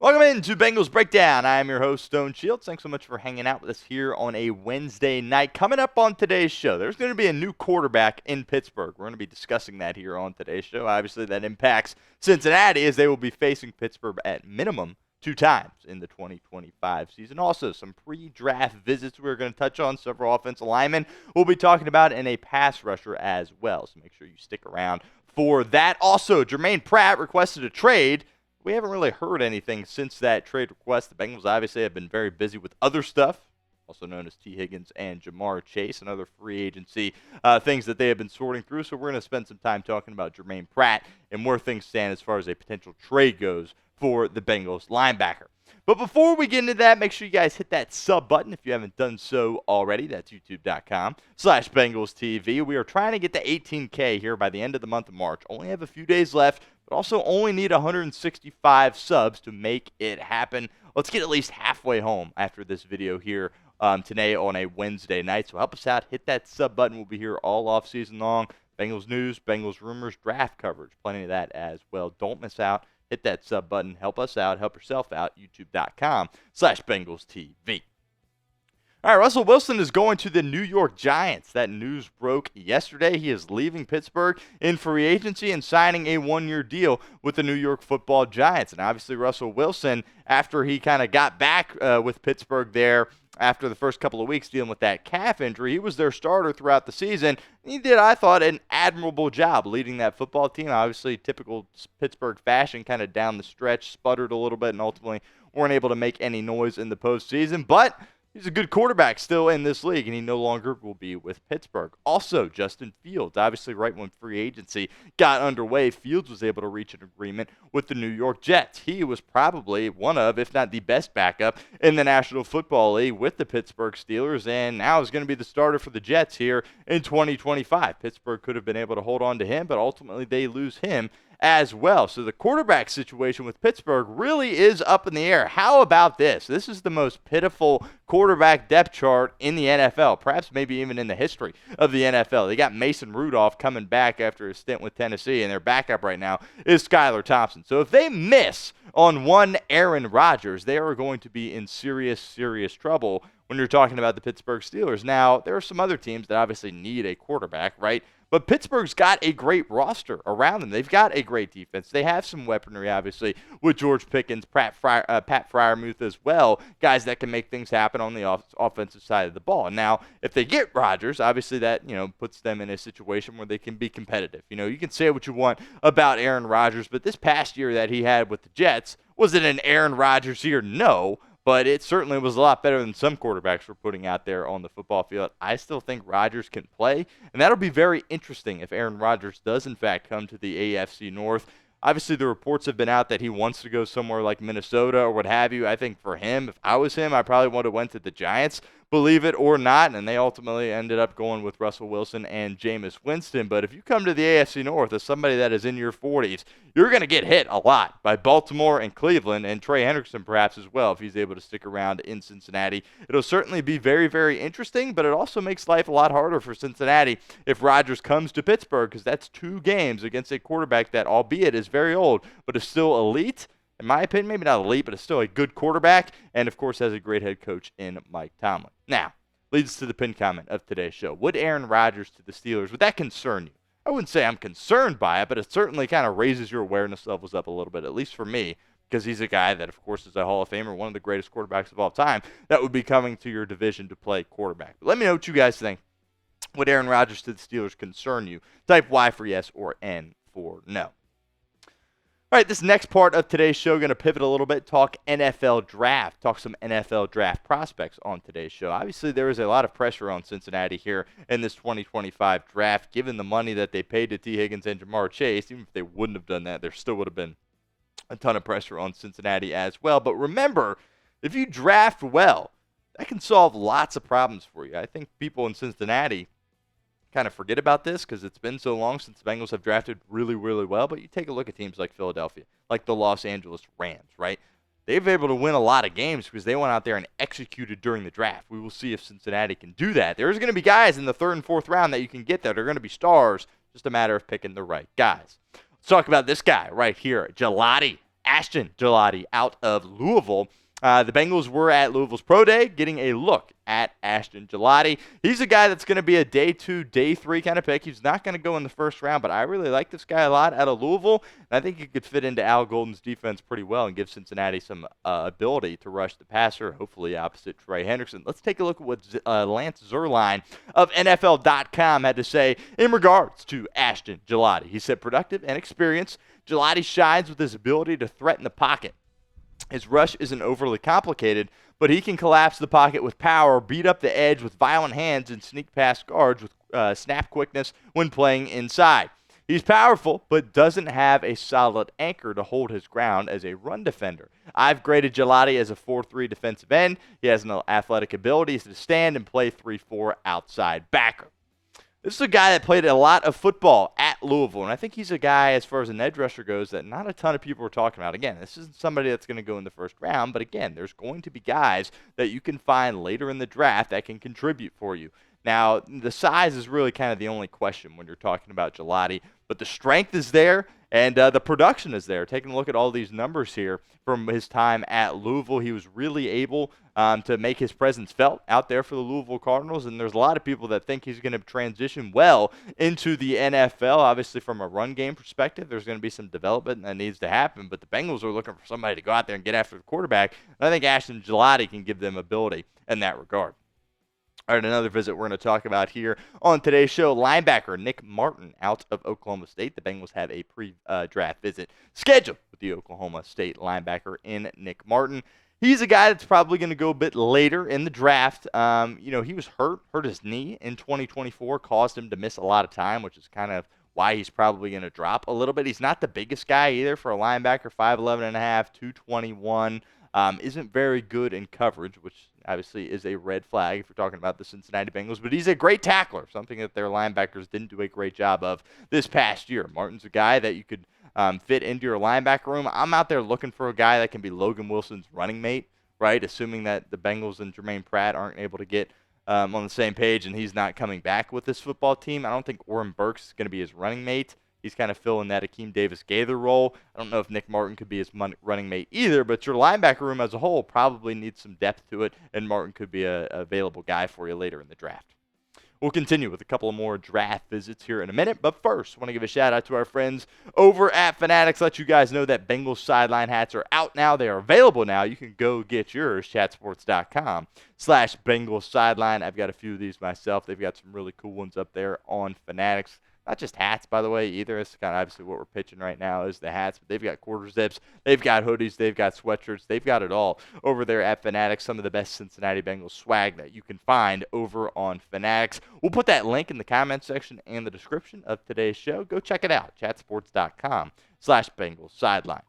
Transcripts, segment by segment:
Welcome into Bengals Breakdown. I am your host, Stone Shields. Thanks so much for hanging out with us here on a Wednesday night. Coming up on today's show, there's going to be a new quarterback in Pittsburgh. We're going to be discussing that here on today's show. Obviously, that impacts Cincinnati as they will be facing Pittsburgh at minimum 2 times in the 2025 season. Also, some pre-draft visits we're going to touch on. Several offensive linemen we'll be talking about, and a pass rusher as well. So make sure you stick around for that. Also, Germaine Pratt requested a trade. We haven't really heard anything since that trade request. The Bengals obviously have been very busy with other stuff, also known as Tee Higgins and Chase and other free agency things that they have been sorting through. So we're going to spend some time talking about Germaine Pratt and where things stand as far as a potential trade goes for the Bengals linebacker. But before we get into that, make sure you guys hit that sub button if you haven't done so already. That's youtube.com/BengalsTV. We are trying to get to 18K here by the end of the month of March. Only have a few days left, but also only need 165 subs to make it happen. Let's get at least halfway home after this video here today on a Wednesday night. So help us out. Hit that sub button. We'll be here all off season long. Bengals news, Bengals rumors, draft coverage. Plenty of that as well. Don't miss out. Hit that sub button. Help us out. Help yourself out. youtube.com/BengalsTV. All right, Russell Wilson is going to the New York Giants. That news broke yesterday. He is leaving Pittsburgh in free agency and signing a 1-year deal with the New York Football Giants. And obviously Russell Wilson, after he kind of got back with Pittsburgh there after the first couple of weeks dealing with that calf injury, he was their starter throughout the season. He did, I thought, an admirable job leading that football team. Obviously, typical Pittsburgh fashion, kind of down the stretch, sputtered a little bit, and ultimately weren't able to make any noise in the postseason. But he's a good quarterback still in this league, and he no longer will be with Pittsburgh. Also, Justin Fields, obviously right when free agency got underway, Fields was able to reach an agreement with the New York Jets. He was probably one of, if not the best backup in the National Football League with the Pittsburgh Steelers, and now is going to be the starter for the Jets here in 2025. Pittsburgh could have been able to hold on to him, but ultimately they lose him as well. So the quarterback situation with Pittsburgh really is up in the air. How about this? This is the most pitiful quarterback depth chart in the NFL, perhaps maybe even in the history of the NFL. They got Mason Rudolph coming back after his stint with Tennessee, and their backup right now is Skylar Thompson. So if they miss on one Aaron Rodgers, they are going to be in serious, serious trouble when you're talking about the Pittsburgh Steelers. Now, there are some other teams that obviously need a quarterback, right? But Pittsburgh's got a great roster around them. They've got a great defense. They have some weaponry, obviously, with George Pickens, Pat Freiermuth as well, guys that can make things happen on the offensive side of the ball. Now, if they get Rodgers, obviously that, puts them in a situation where they can be competitive. You can say what you want about Aaron Rodgers, but this past year that he had with the Jets, was it an Aaron Rodgers year? No. But it certainly was a lot better than some quarterbacks were putting out there on the football field. I still think Rodgers can play, and that'll be very interesting if Aaron Rodgers does, in fact, come to the AFC North. Obviously, the reports have been out that he wants to go somewhere like Minnesota or what have you. I think for him, if I was him, I probably would have went to the Giants, believe it or not, and they ultimately ended up going with Russell Wilson and Jameis Winston. But if you come to the AFC North as somebody that is in your 40s, you're going to get hit a lot by Baltimore and Cleveland, and Trey Hendrickson perhaps as well if he's able to stick around in Cincinnati. It'll certainly be very, very interesting, but it also makes life a lot harder for Cincinnati if Rodgers comes to Pittsburgh, because that's 2 games against a quarterback that, albeit is very old, but is still elite. In my opinion, maybe not elite, but is still a good quarterback, and of course has a great head coach in Mike Tomlin. Now, leads us to the pinned comment of today's show. Would Aaron Rodgers to the Steelers, would that concern you? I wouldn't say I'm concerned by it, but it certainly kind of raises your awareness levels up a little bit, at least for me, because he's a guy that, of course, is a Hall of Famer, one of the greatest quarterbacks of all time, that would be coming to your division to play quarterback. But let me know what you guys think. Would Aaron Rodgers to the Steelers concern you? Type Y for yes or N for no. All right, this next part of today's show, going to pivot a little bit, talk NFL draft, talk some NFL draft prospects on today's show. Obviously, there is a lot of pressure on Cincinnati here in this 2025 draft, given the money that they paid to Tee Higgins and Chase. Even if they wouldn't have done that, there still would have been a ton of pressure on Cincinnati as well. But remember, if you draft well, that can solve lots of problems for you. I think people in Cincinnati kind of forget about this because it's been so long since the Bengals have drafted really, really well. But you take a look at teams like Philadelphia, like the Los Angeles Rams, right? They've been able to win a lot of games because they went out there and executed during the draft. We will see if Cincinnati can do that. There's going to be guys in the 3rd and 4th round that you can get that are going to be stars Just a matter of picking the right guys. Let's talk about this guy right here, Gillotte. Ashton Gillotte out of Louisville. The Bengals were at Louisville's Pro Day getting a look at Ashton Gillotte. He's a guy that's going to be a day 2, day 3 kind of pick. He's not going to go in the first round, but I really like this guy a lot out of Louisville. And I think he could fit into Al Golden's defense pretty well and give Cincinnati some ability to rush the passer, hopefully opposite Trey Hendrickson. Let's take a look at what Lance Zierlein of NFL.com had to say in regards to Ashton Gillotte. He said, productive and experienced, Gillotte shines with his ability to threaten the pocket. His rush isn't overly complicated, but he can collapse the pocket with power, beat up the edge with violent hands, and sneak past guards with snap quickness when playing inside. He's powerful, but doesn't have a solid anchor to hold his ground as a run defender. I've graded Gillotte as a 4-3 defensive end. He has an athletic ability to stand and play 3-4 outside backer. This is a guy that played a lot of football at Louisville, and I think he's a guy, as far as an edge rusher goes, that not a ton of people are talking about. Again, this isn't somebody that's going to go in the first round, but again, there's going to be guys that you can find later in the draft that can contribute for you. Now, the size is really kind of the only question when you're talking about Gillotte, but the strength is there, and the production is there. Taking a look at all these numbers here from his time at Louisville, he was really able to make his presence felt out there for the Louisville Cardinals, and there's a lot of people that think he's going to transition well into the NFL. Obviously, from a run game perspective, there's going to be some development that needs to happen, but the Bengals are looking for somebody to go out there and get after the quarterback, and I think Ashton Gillotte can give them ability in that regard. All right, another visit we're going to talk about here on today's show, linebacker Nick Martin out of Oklahoma State. The Bengals have a pre-draft visit scheduled with the Oklahoma State linebacker in Nick Martin. He's a guy that's probably going to go a bit later in the draft. He was hurt his knee in 2024, caused him to miss a lot of time, which is kind of why he's probably going to drop a little bit. He's not the biggest guy either for a linebacker, 5'11 and a half, 221. Isn't very good in coverage, which obviously is a red flag if you're talking about the Cincinnati Bengals, but he's a great tackler, something that their linebackers didn't do a great job of this past year. Martin's a guy that you could fit into your linebacker room. I'm out there looking for a guy that can be Logan Wilson's running mate, right, assuming that the Bengals and Germaine Pratt aren't able to get on the same page and he's not coming back with this football team. I don't think Oren Burks is going to be his running mate. He's kind of filling that Akeem Davis-Gaither role. I don't know if Nick Martin could be his running mate either, but your linebacker room as a whole probably needs some depth to it, and Martin could be an available guy for you later in the draft. We'll continue with a couple of more draft visits here in a minute, but first, I want to give a shout-out to our friends over at Fanatics. Let you guys know that Bengals sideline hats are out now. They are available now. You can go get yours, chatsports.com/Bengals sideline. I've got a few of these myself. They've got some really cool ones up there on Fanatics. Not just hats, by the way, either. It's kind of obviously what we're pitching right now is the hats. But they've got quarter zips. They've got hoodies. They've got sweatshirts. They've got it all over there at Fanatics. Some of the best Cincinnati Bengals swag that you can find over on Fanatics. We'll put that link in the comment section and the description of today's show. Go check it out, chatsports.com/Bengals sideline.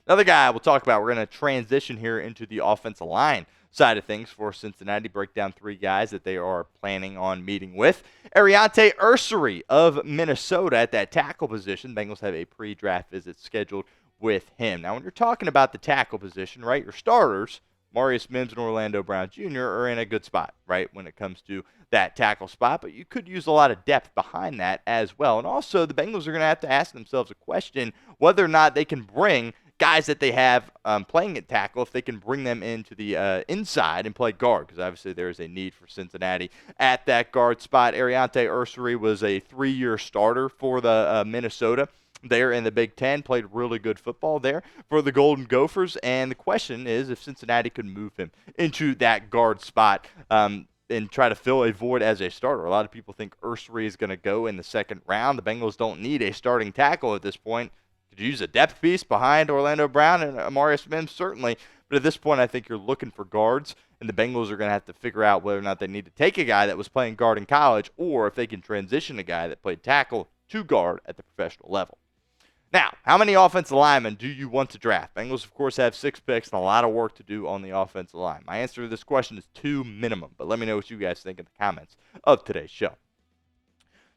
Another guy we'll talk about, we're going to transition here into the offensive line side of things for Cincinnati. Break down 3 guys that they are planning on meeting with. Aireontae Ersery of Minnesota at that tackle position. Bengals have a pre-draft visit scheduled with him. Now, when you're talking about the tackle position, right, your starters, Marius Mims and Orlando Brown Jr. are in a good spot, right, when it comes to that tackle spot, but you could use a lot of depth behind that as well. And also, the Bengals are going to have to ask themselves a question whether or not they can bring guys that they have playing at tackle, if they can bring them into the inside and play guard, because obviously there is a need for Cincinnati at that guard spot. Aireontae Ersery was a 3-year starter for the Minnesota there in the Big Ten, played really good football there for the Golden Gophers, and the question is if Cincinnati could move him into that guard spot and try to fill a void as a starter. A lot of people think Ersery is going to go in the second round. The Bengals don't need a starting tackle at this point. Could use a depth piece behind Orlando Brown and Marius Mims, certainly. But at this point, I think you're looking for guards, and the Bengals are going to have to figure out whether or not they need to take a guy that was playing guard in college or if they can transition a guy that played tackle to guard at the professional level. Now, how many offensive linemen do you want to draft? Bengals, of course, have 6 picks and a lot of work to do on the offensive line. My answer to this question is 2 minimum, but let me know what you guys think in the comments of today's show.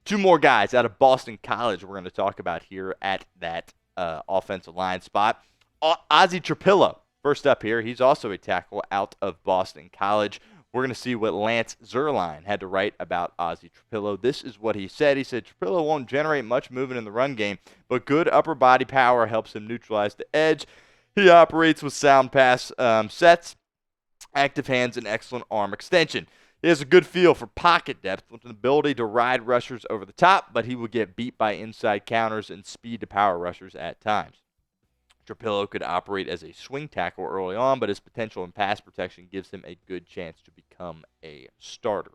2 more guys out of Boston College we're going to talk about here at that offensive line spot. Ozzy Trapilo, first up here. He's also a tackle out of Boston College. we're going to see what Lance Zierlein had to write about Ozzy Trapilo. This is what he said. He said, Trapilo won't generate much movement in the run game, but good upper body power helps him neutralize the edge. He operates with sound pass sets, active hands, and excellent arm extension. He has a good feel for pocket depth with an ability to ride rushers over the top, but he will get beat by inside counters and speed to power rushers at times. Trapilo could operate as a swing tackle early on, but his potential in pass protection gives him a good chance to become a starter.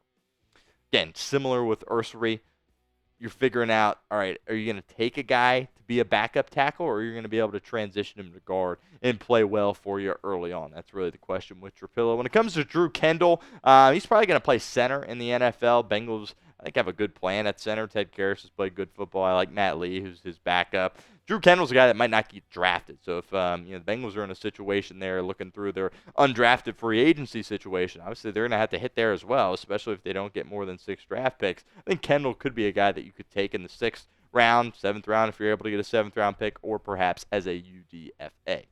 Again, similar with Ersery, you're figuring out, all right, are you going to take a guy to be a backup tackle, or are you going to be able to transition him to guard and play well for you early on? That's really the question with Trapilo. When it comes to Drew Kendall, he's probably going to play center in the NFL. Bengals, I think, have a good plan at center. Ted Karras has played good football. I like Matt Lee, who's his backup. Drew Kendall's a guy that might not get drafted. So if the Bengals are in a situation there looking through their undrafted free agency situation, obviously they're going to have to hit there as well, especially if they don't get more than 6 draft picks. I think Kendall could be a guy that you could take in the 6th round, 7th round if you're able to get a 7th round pick, or perhaps as a UDFA.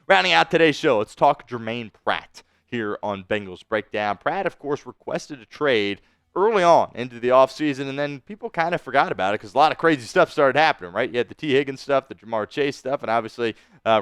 Rounding out today's show, let's talk Germaine Pratt here on Bengals Breakdown. Pratt, of course, requested a trade early on into the offseason, and then people kind of forgot about it because a lot of crazy stuff started happening, right? You had the Tee Higgins stuff, the Jamar Chase stuff, and obviously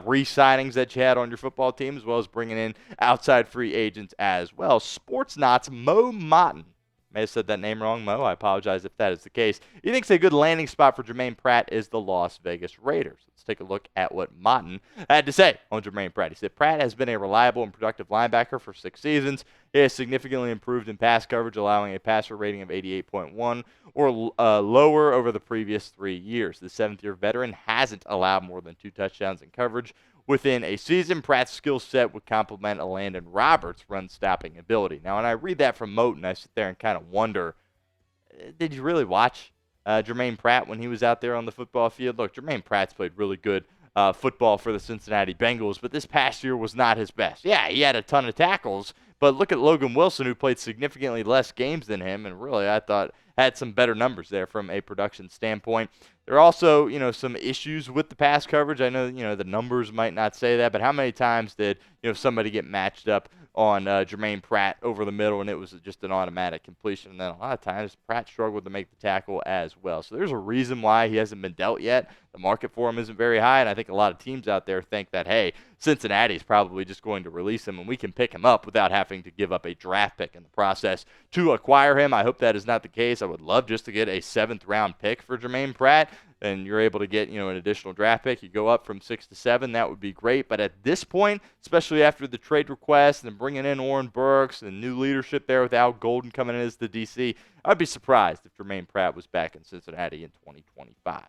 re-signings that you had on your football team, as well as bringing in outside free agents as well. Sports Knots Mo Motton, may have said that name wrong, Mo. I apologize if that is the case. He thinks a good landing spot for Germaine Pratt is the Las Vegas Raiders. Let's take a look at what Motton had to say on Germaine Pratt. He said, Pratt has been a reliable and productive linebacker for 6 seasons. He has significantly improved in pass coverage, allowing a passer rating of 88.1 or lower over the previous 3 years. The 7th-year veteran hasn't allowed more than 2 touchdowns in coverage within a season. Pratt's skill set would complement a Landon Roberts' run-stopping ability. Now, when I read that from Moten, I sit there and kind of wonder, did you really watch Germaine Pratt when he was out there on the football field? Look, Germaine Pratt's played really good football for the Cincinnati Bengals, but this past year was not his best. Yeah, he had a ton of tackles, but look at Logan Wilson, who played significantly less games than him, and really, I thought, had some better numbers there from a production standpoint. There are also, some issues with the pass coverage. I know, the numbers might not say that, but how many times did, somebody get matched up on Germaine Pratt over the middle, and it was just an automatic completion? And then a lot of times, Pratt struggled to make the tackle as well. So there's a reason why he hasn't been dealt yet. The market for him isn't very high, and I think a lot of teams out there think that, hey, Cincinnati's probably just going to release him, and we can pick him up without having to give up a draft pick in the process to acquire him. I hope that is not the case. I would love just to get a 7th-round pick for Germaine Pratt, and you're able to get, an additional draft pick. You go up from 6 to 7, that would be great. But at this point, especially after the trade request and bringing in Oren Burks and new leadership there with Al Golden coming in as the DC, I'd be surprised if Germaine Pratt was back in Cincinnati in 2025.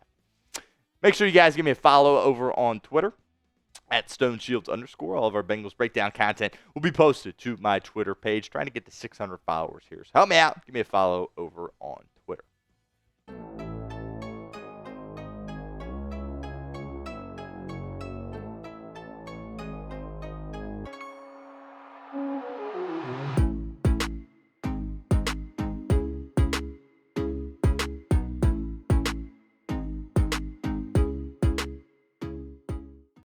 Make sure you guys give me a follow over on Twitter at StoneShields_. All of our Bengals Breakdown content will be posted to my Twitter page. Trying to get to 600 followers here. So help me out. Give me a follow over on Twitter.